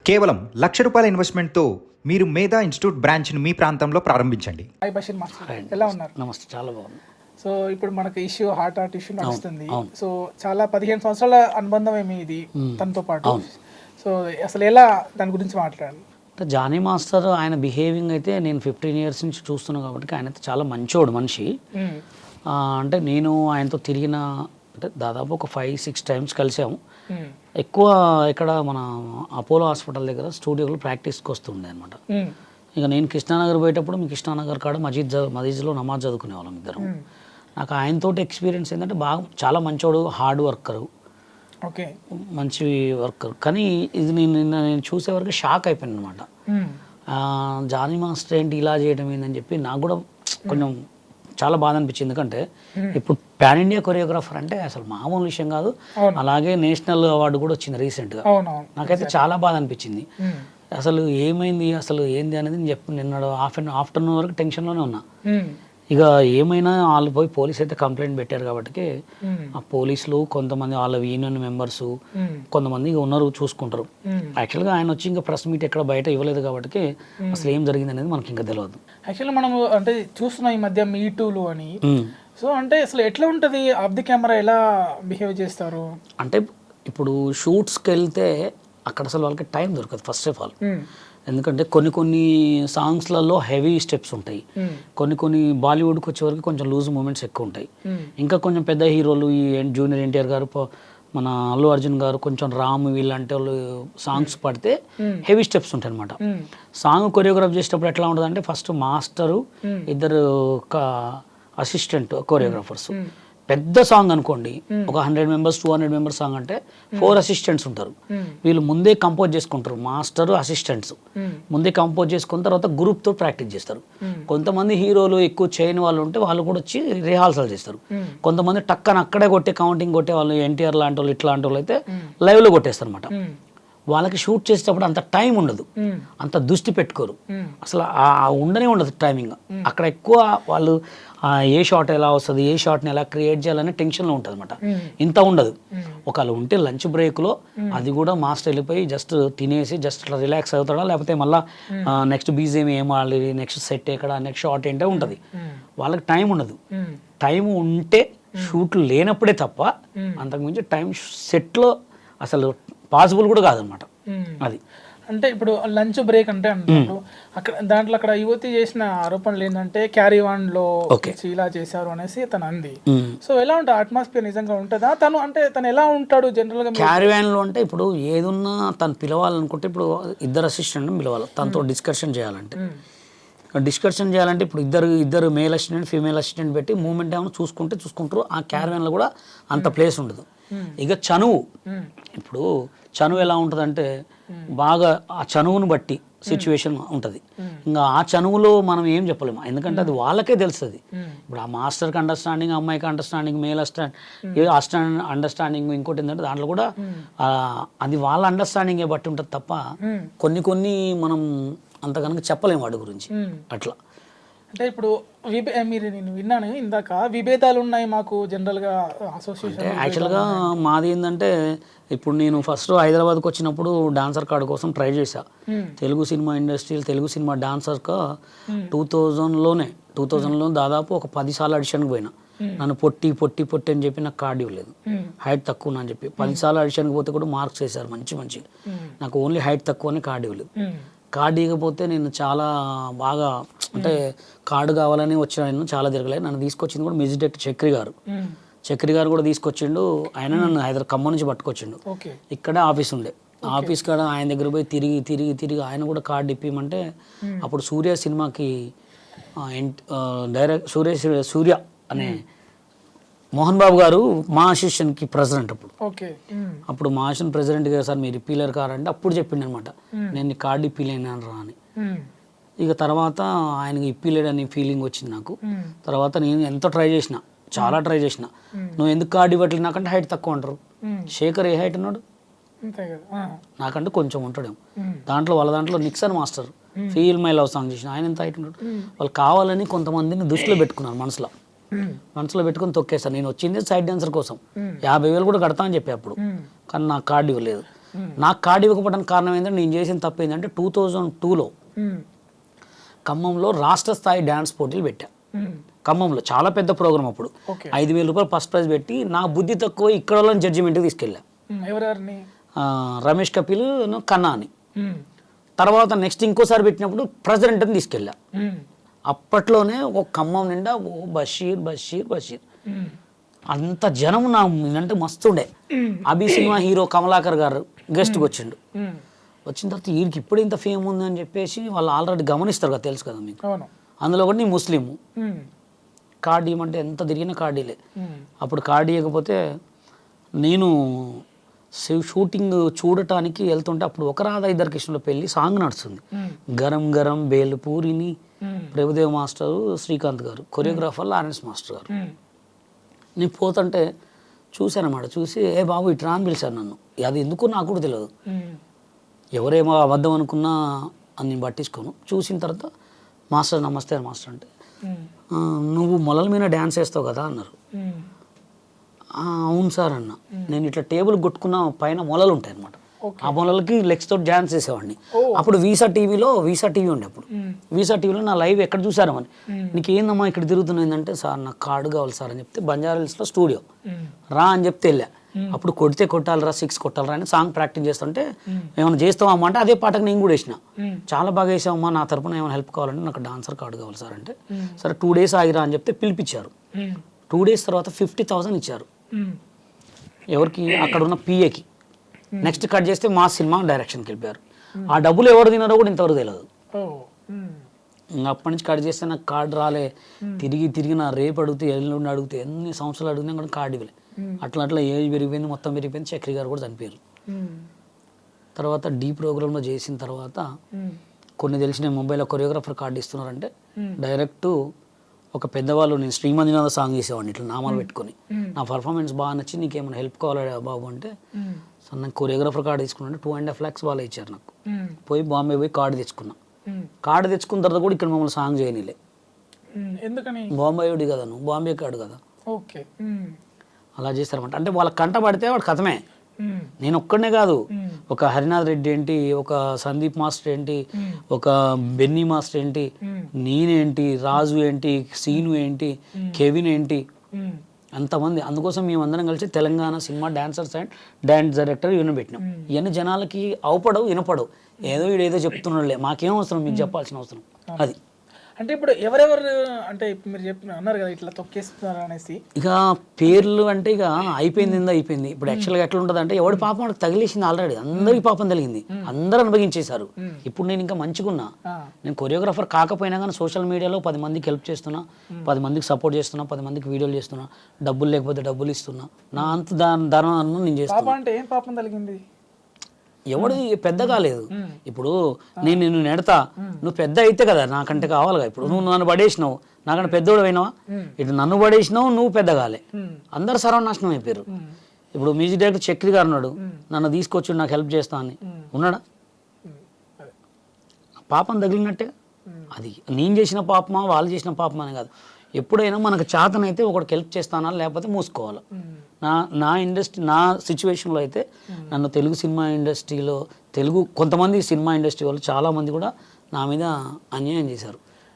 కేవలం ₹1,00,000 ఇన్వెస్ట్మెంట్తో మీరు మేధా ఇన్స్టిట్యూట్ బ్రాంచ్ని మీ ప్రాంతంలో ప్రారంభించండి. హాయ్ బషీర్ మాస్టర్, ఎలా ఉన్నారు? నమస్తే, చాలా బాగుంది. సో ఇప్పుడు మనకు ఇష్యూ హార్ట్ ఇష్యూ నడుస్తుంది. సో చాలా 15 సంవత్సరాల అనుబంధం ఏమి ఇది తనతో పాటు. సో అసలు ఎలా దాని గురించి మాట్లాడాలి అంటే జానీ మాస్టర్ ఆయన బిహేవింగ్ అయితే నేను 15 years నుంచి చూస్తున్నాను కాబట్టి ఆయన అయితే చాలా మంచోడు మనిషి. అంటే నేను ఆయనతో తిరిగిన అంటే దాదాపు ఒక 5-6 times కలిసాము. ఎక్కువ ఇక్కడ మన అపోలో హాస్పిటల్ దగ్గర స్టూడియోలో ప్రాక్టీస్కి వస్తుండే అనమాట. ఇక నేను కృష్ణానగర్ పోయేటప్పుడు మీ కృష్ణానగర్ కాడ మజీద్లో నమాజ్ చదువుకునే వాళ్ళం ఇద్దరం. నాకు ఆయనతో ఎక్స్పీరియన్స్ ఏంటంటే చాలా మంచోడు, హార్డ్ వర్కరు, ఓకే, మంచి వర్కర్. కానీ ఇది నేను చూసే వరకు షాక్ అయిపోయాను అనమాట. జానీ మాస్టర్ ఏంటి ఇలా చేయడం ఏంటని చెప్పి నాకు కూడా కొంచెం చాలా బాధ అనిపించింది. ఎందుకంటే ఇప్పుడు పాన్ ఇండియా కొరియోగ్రాఫర్ అంటే అసలు మామూలు విషయం కాదు. అలాగే నేషనల్ అవార్డు కూడా వచ్చింది రీసెంట్గా. నాకైతే చాలా బాధ అనిపించింది. అసలు ఏమైంది, అసలు ఏంది అనేది నిన్న ఆఫ్టర్నూన్ వరకు టెన్షన్లోనే ఉన్నా. ఇక ఏమైనా వాళ్ళు పోయి పోలీస్ అయితే కంప్లైంట్ పెట్టారు కాబట్టి ఆ పోలీసులు కొంతమంది వాళ్ళ యూనియన్ మెంబర్స్ కొంతమంది ఉన్నారు చూసుకుంటారు. యాక్చువల్గా ఆయన వచ్చి ఇంకా ప్రెస్ మీట్ ఎక్కడ బయట ఇవ్వలేదు కాబట్టి అసలు ఏం జరిగింది అనేది మనకి ఇంకా తెలియదు. యాక్చువల్లీ మనం అంటే చూస్తున్నాం ఈ మధ్య మీటూలు అని. సో అంటే అసలు ఎట్లా ఉంటుంది, ఆఫ్ ది కెమెరా ఎలా బిహేవ్ చేస్తారు అంటే ఇప్పుడు షూట్స్కి వెళ్తే అక్కడ అసలు వాళ్ళకి టైం దొరకదు ఫస్ట్ ఆఫ్ ఆల్. ఎందుకంటే కొన్ని సాంగ్స్లలో హెవీ స్టెప్స్ ఉంటాయి, కొన్ని బాలీవుడ్కి వచ్చే వరకు కొంచెం లూజ్ మూమెంట్స్ ఎక్కువ ఉంటాయి. ఇంకా కొంచెం పెద్ద హీరోలు ఈ జూనియర్ ఎన్టీఆర్ గారు, మన అల్లు అర్జున్ గారు, కొంచెం రామ్ వీళ్ళంటే వాళ్ళు సాంగ్స్ పడితే హెవీ స్టెప్స్ ఉంటాయి అనమాట. సాంగ్ కొరియోగ్రాఫ్ చేసేటప్పుడు ఎట్లా ఉంటుంది అంటే ఫస్ట్ మాస్టరు, ఇద్దరు అసిస్టెంట్ కొరియోగ్రాఫర్స్. పెద్ద సాంగ్ అనుకోండి, ఒక 100 members 200 members సాంగ్ అంటే 4 assistants ఉంటారు. వీళ్ళు ముందే కంపోజ్ చేసుకుంటారు, మాస్టర్ అసిస్టెంట్స్ ముందే కంపోజ్ చేసుకున్న తర్వాత గ్రూప్తో ప్రాక్టీస్ చేస్తారు. కొంతమంది హీరోలు ఎక్కువ చేయని వాళ్ళు ఉంటే వాళ్ళు కూడా వచ్చి రిహార్సల్ చేస్తారు. కొంతమంది టక్కన అక్కడే కౌంటింగ్ కొట్టే వాళ్ళు, ఎన్టీఆర్ లాంటి వాళ్ళు ఇట్లాంటి వాళ్ళు అయితే లైవ్లో కొట్టేస్తారు అనమాట. వాళ్ళకి షూట్ చేసేటప్పుడు అంత టైం ఉండదు, అంత దృష్టి పెట్టుకోరు, అసలు ఉండనే ఉండదు టైమింగ్. అక్కడ ఎక్కువ వాళ్ళు ఏ షాట్ ఎలా వస్తుంది, ఏ షాట్ని ఎలా క్రియేట్ చేయాలనే టెన్షన్లో ఉంటుంది అనమాట. ఇంత ఉండదు. ఒకవేళ ఉంటే లంచ్ బ్రేక్లో అది కూడా మాస్టర్ వెళ్ళిపోయి జస్ట్ తినేసి జస్ట్ అట్లా రిలాక్స్ అవుతాడా, లేకపోతే మళ్ళీ నెక్స్ట్ బీజిఎం ఏం ఆడాలి, నెక్స్ట్ సెట్ ఎక్కడ, నెక్స్ట్ షాట్ ఏంటో ఉంటుంది. వాళ్ళకి టైం ఉండదు. టైం ఉంటే షూట్లు లేనప్పుడే తప్ప అంతకుమించి టైం సెట్లో అసలు పాసిబుల్ కూడా కాదనమాట. అది అంటే ఇప్పుడు లంచ్ బ్రేక్ అంటే అంటారు అక్కడ యువతి చేసిన ఆరోపణలు ఏంటంటే క్యారీవాన్లో ఇలా చేశారు అనేసి తను అంది. సో ఎలా ఉంటుంది అట్మాస్ఫియర్, నిజంగా ఉంటుందా? తను ఎలా ఉంటాడు జనరల్గా క్యారీవాన్లో? అంటే ఇప్పుడు ఏదున్నా తను పిలవాలనుకుంటే ఇప్పుడు ఇద్దరు అసిస్టెంట్ పిలవాలి, తనతో డిస్కషన్ చేయాలంటే ఇప్పుడు ఇద్దరు మేల్ అసిస్టెంట్ ఫీమేల్ అసిస్టెంట్ పెట్టి మూమెంట్ ఏమైనా చూసుకుంటారు. ఆ క్యారీవాన్లో కూడా అంత ప్లేస్ ఉండదు. ఇక ఇప్పుడు చనువు ఎలా ఉంటుందంటే బాగా ఆ చనువును బట్టి సిచ్యువేషన్ ఉంటుంది. ఇంకా ఆ చనువులో మనం ఏం చెప్పలేము, ఎందుకంటే అది వాళ్ళకే తెలుస్తుంది. ఇప్పుడు ఆ మాస్టర్కి అండర్స్టాండింగ్, అమ్మాయికి అండర్స్టాండింగ్, మేల్ అండర్స్టాండింగ్, ఇంకోటి ఏంటంటే దాంట్లో కూడా అది వాళ్ళ అండర్స్టాండింగే బట్టి ఉంటుంది తప్ప కొన్ని మనం అంత కనుక చెప్పలేము వాడి గురించి. అట్లా అంటే ఇప్పుడు నేను విన్నాను ఇందాక, విభేదాలు ఉన్నాయి మాకు జనరల్గా అసోసియేషన్. యాక్చువల్గా మాది ఏంటంటే ఇప్పుడు నేను ఫస్ట్ హైదరాబాద్కి వచ్చినప్పుడు డాన్సర్ కార్డు కోసం ట్రై చేశా. తెలుగు సినిమా ఇండస్ట్రీలో తెలుగు సినిమా డాన్సర్గా 2000లో దాదాపు ఒక 10 సార్లు ఆడిషన్కి పోయినా. నన్ను పొట్టి అని చెప్పి నాకు కార్డు ఇవ్వలేదు, హైట్ తక్కువ అని చెప్పి 10 సార్లు ఆడిషన్కి పోతే కూడా మార్క్స్ వేశారు మంచి. నాకు ఓన్లీ హైట్ తక్కువ అని కార్డు ఇవ్వలేదు. కార్డు ఇవ్వకపోతే నేను చాలా బాగా అంటే కార్డు కావాలని వచ్చిన చాలా తిరగలేదు. నన్ను తీసుకొచ్చింది కూడా మ్యూజిక్ డైరెక్టర్ చక్రి గారు కూడా తీసుకొచ్చిండు. ఆయన నన్ను ఖమ్మం నుంచి పట్టుకొచ్చిండు. ఇక్కడే ఆఫీస్ ఉండే, ఆఫీస్ కాడ ఆయన దగ్గర పోయి తిరిగి ఆయన కూడా కార్డు ఇప్పిమంటే అప్పుడు సూర్య సినిమాకి సూర్య అనే మోహన్ బాబు గారు మా అసిస్టెంట్కి ప్రెసిడెంట్. అప్పుడు మా అసిస్టెంట్ ప్రెసిడెంట్ గారు సార్ మీరు ఇప్పిలేరు కారంటే అప్పుడు చెప్పిండు అనమాట, నేను కార్డు ఇప్పిలేను రా అని. ఇక తర్వాత ఆయనకి ఇప్పిలేడని ఫీలింగ్ వచ్చింది నాకు. తర్వాత నేను ఎంతో చాలా ట్రై చేసిన, నువ్వు ఎందుకు కార్డు ఇవ్వట్లేదు నాకంటే హైట్ తక్కువ అంటారు. శేఖర్ ఏ హైట్ ఉన్నాడు, నాకంటే కొంచెం ఉంటాడేమో. వాళ్ళ దాంట్లో Nixon master feel my love song చేసిన ఆయన ఎంత హైట్ ఉన్నాడు. వాళ్ళు కావాలని కొంతమందిని దృష్టిలో పెట్టుకున్నారు, మనసులో పెట్టుకుని తొక్కేస్తాను. నేను వచ్చింది సైడ్ డాన్సర్ కోసం 50,000 కూడా కడతా అని చెప్పి అప్పుడు, కానీ నాకు కార్డు ఇవ్వలేదు. నాకు కార్డు ఇవ్వకపోవడానికి కారణం ఏంటంటే నేను చేసిన తప్పు ఏంటంటే 2002లో ఖమ్మంలో రాష్ట్ర స్థాయి డ్యాన్స్ పోటీలు పెట్టా. ఖమ్మంలో చాలా పెద్ద ప్రోగ్రామ్ అప్పుడు. 5,000 రూపాయలు ఫస్ట్ ప్రైజ్ పెట్టి నా బుద్ధి తక్కువ ఇక్కడ వాళ్ళని జడ్జిమెంట్కి తీసుకెళ్ళా. ఎవరెవరిని? రమేష్ కపిల్ కన్నా అని. తర్వాత నెక్స్ట్ ఇంకోసారి పెట్టినప్పుడు ప్రెసిడెంట్ని తీసుకెళ్ళా. అప్పట్లోనే ఒక ఖమ్మం నిండా ఓ బషీర్ బషీర్ బషీర్ అంత జనం నా అంటే మస్తుండే. అభి సినిమా హీరో కమలాకర్ గారు గెస్ట్కి వచ్చిండు. వచ్చిన తర్వాత వీడికి ఇప్పుడు ఇంత ఫేమ్ ఉంది అని చెప్పేసి వాళ్ళు ఆల్రెడీ గమనిస్తారు కదా, తెలుసు కదా మీకు. అందులో కూడా నీ ముస్లిం కార్డు ఇవ్వమంటే ఎంత తిరిగినా కార్డీలే. అప్పుడు కార్డు ఇవ్వకపోతే నేను షూటింగ్ చూడటానికి వెళ్తుంటే అప్పుడు ఒక రాధా ఇద్దరు కృష్ణుల పెళ్లి సాంగ్ నడుస్తుంది. గరం గరం బేలుపూరిని ప్రభుదేవ్ మాస్టరు, శ్రీకాంత్ గారు, కొరియోగ్రాఫర్ లారెన్స్ మాస్టర్ గారు. నేను పోతుంటే చూశానమాట. చూసి ఏ బాబు ఇట్రా అని పిలిచాను నన్ను. అది ఎందుకు నాకు కూడా తెలియదు. ఎవరేమో అబద్ధం అనుకున్నా అని నేను పట్టించుకోను. చూసిన తర్వాత మాస్టర్ నమస్తే మాస్టర్ అంటే నువ్వు మొలల మీద డ్యాన్స్ వేస్తావు కదా అన్నారు. అవును సార్ అన్న. నేను ఇట్లా టేబుల్ కొట్టుకున్న పైన మొలలు ఉంటాయి అనమాట. ఆ మొలలకి లెగ్స్ తోటి డ్యాన్స్ చేసేవాడిని. అప్పుడు వీసా టీవీ ఉండే. అప్పుడు వీసా టీవీలో నా లైవ్ ఎక్కడ చూసారు అని. నీకు ఏందమ్మా ఇక్కడ తిరుగుతున్నాయిందంటే సార్ నాకు కార్డు కావాలి సార్ అని చెప్తే బంజారా హిల్స్లో స్టూడియో రా అని చెప్తే వెళ్ళా. అప్పుడు కొడితే కొట్టాలరా 6 కొట్టాలరా అని సాంగ్ ప్రాక్టీస్ చేస్తుంటే ఏమైనా చేస్తావమ్మా అంటే అదే పాటకు నేను కూడా వేసిన. చాలా బాగా వేసావమ్మా, నా తరపున ఏమైనా హెల్ప్ కావాలంటే నాకు డాన్సర్ కార్డు కావాలి సార్ అంటే సరే 2 days ఆగిరా అని చెప్తే పిలిపించారు. 2 days తర్వాత 50,000 ఇచ్చారు. ఎవరికి? అక్కడ ఉన్న పిఏకి. నెక్స్ట్ కట్ చేస్తే మా సినిమా డైరెక్షన్కి వెళ్ళిపోయారు. ఆ డబ్బులు ఎవరు తిన్నారో కూడా ఇంతవరకు తెలియదు. ఇంకా అప్పటి నుంచి కట్ చేస్తే నాకు కార్డు రాలే. తిరిగి నా రేపు అడిగితే ఎల్లుండి అడిగితే ఎన్ని సంవత్సరాలు అడిగినా కూడా కార్డు ఇవ్వలే. అట్లా ఏజ్ పెరిగిపోయింది, మొత్తం పెరిగిపోయింది. చక్రి గారు కూడా చనిపోయారు. తర్వాత డీ ప్రోగ్రాంలో చేసిన తర్వాత కొన్ని తెలిసిన ముంబైలో కొరియోగ్రాఫర్ కార్డు ఇస్తున్నారంటే డైరెక్ట్ ఒక పెద్దవాళ్ళు, నేను శ్రీమంజునాథ సాంగ్ చేసేవాడిని ఇట్లా నామాలు పెట్టుకొని. నా పర్ఫార్మెన్స్ బాగా నచ్చి నీకేమైనా హెల్ప్ కావాలా బాబు అంటే సో నాకు కొరియోగ్రాఫర్ కార్డు తీసుకున్నాను. 2.5 lakhs వాళ్ళు ఇచ్చారు నాకు. పోయి బాంబే పోయి కార్డు తెచ్చుకున్నా. కార్డు తెచ్చుకున్న తర్వాత కూడా ఇక్కడ మమ్మల్ని సాంగ్ చేయనిలే. ఎందుకని? బాంబే కదా, నువ్వు బాంబే కార్డు కదా. ఓకే, అలా చేస్తారన్నమాట. అంటే వాళ్ళ కంట పడితే వాడు కథమే. నేను ఒక్కడనే కాదు, ఒక హరినాథ్ రెడ్డి ఏంటి, ఒక సందీప్ మాస్టర్ ఏంటి, ఒక బెన్నీ మాస్టర్ ఏంటి, నేనేంటి, రాజు ఏంటి, సీను ఏంటి, కెవిన్ ఏంటి, అంతమంది. అందుకోసం మేము అందరం కలిసి Telangana cinema dancers and dance director union పెట్టినాం. ఇవన్నీ జనాలకి అవపడవు, వినపడవు. ఏదో వీడేదో చెప్తున్నాడులే, మాకేం అవసరం, మీకు చెప్పాల్సిన అవసరం అది. అంటే ఇప్పుడు ఎవరెవరు అంటే మీరు అన్నారు కదా ఇట్లా తొక్కేస్తున్నారు అనేసి, ఇక పేర్లు అంటే ఇక అయిపోయింది. ఇప్పుడు యాక్చువల్గా ఎట్లా ఉంటుంది అంటే ఎవడి పాపం వాడికి తగిలేసింది ఆల్రెడీ. అందరికి పాపం తగిలింది, అందరూ అనుభవించేశారు. ఇప్పుడు నేను ఇంకా మంచిగున్నా. నేను కొరియోగ్రాఫర్ కాకపోయినా కానీ సోషల్ మీడియాలో 10 మందికి హెల్ప్ చేస్తున్నా, 10 మందికి సపోర్ట్ చేస్తున్నా, 10 మందికి వీడియోలు చేస్తున్నా, డబ్బులు లేకపోతే డబ్బులు ఇస్తున్నా. నా అంత దానం నేను చేస్తున్నా. అంటే ఏం పాపం తగిలింది? ఎవడు పెద్ద కాలేదు. ఇప్పుడు నేను నిన్ను నెడతా, నువ్వు పెద్ద అయితే కదా నాకంటే కావాలిగా. ఇప్పుడు నువ్వు నన్ను పడేసినావు, నాకంటే పెద్దోడు అయినావా? ఇటు నన్ను పడేసినావు, నువ్వు పెద్ద కాలే, అందరు సర్వనాశనం అయిపోయారు. ఇప్పుడు మ్యూజిక్ డైరెక్టర్ చక్రి గారు ఉన్నాడు, నన్ను తీసుకొచ్చి నాకు హెల్ప్ చేస్తా అని ఉన్నాడా? పాపం తగిలినట్టే. అది నేను చేసిన పాపమా వాళ్ళు చేసిన పాపమా అని కాదు. ఎప్పుడైనా మనకు చేతనైతే ఒకటికి హెల్ప్ చేస్తానా, లేకపోతే మూసుకోవాలి. నా ఇండస్ట్రీ, నా సిచ్యువేషన్లో అయితే నన్ను తెలుగు సినిమా ఇండస్ట్రీలో కొంతమంది సినిమా ఇండస్ట్రీ వాళ్ళు చాలామంది కూడా నా మీద అన్యాయం చేశారు.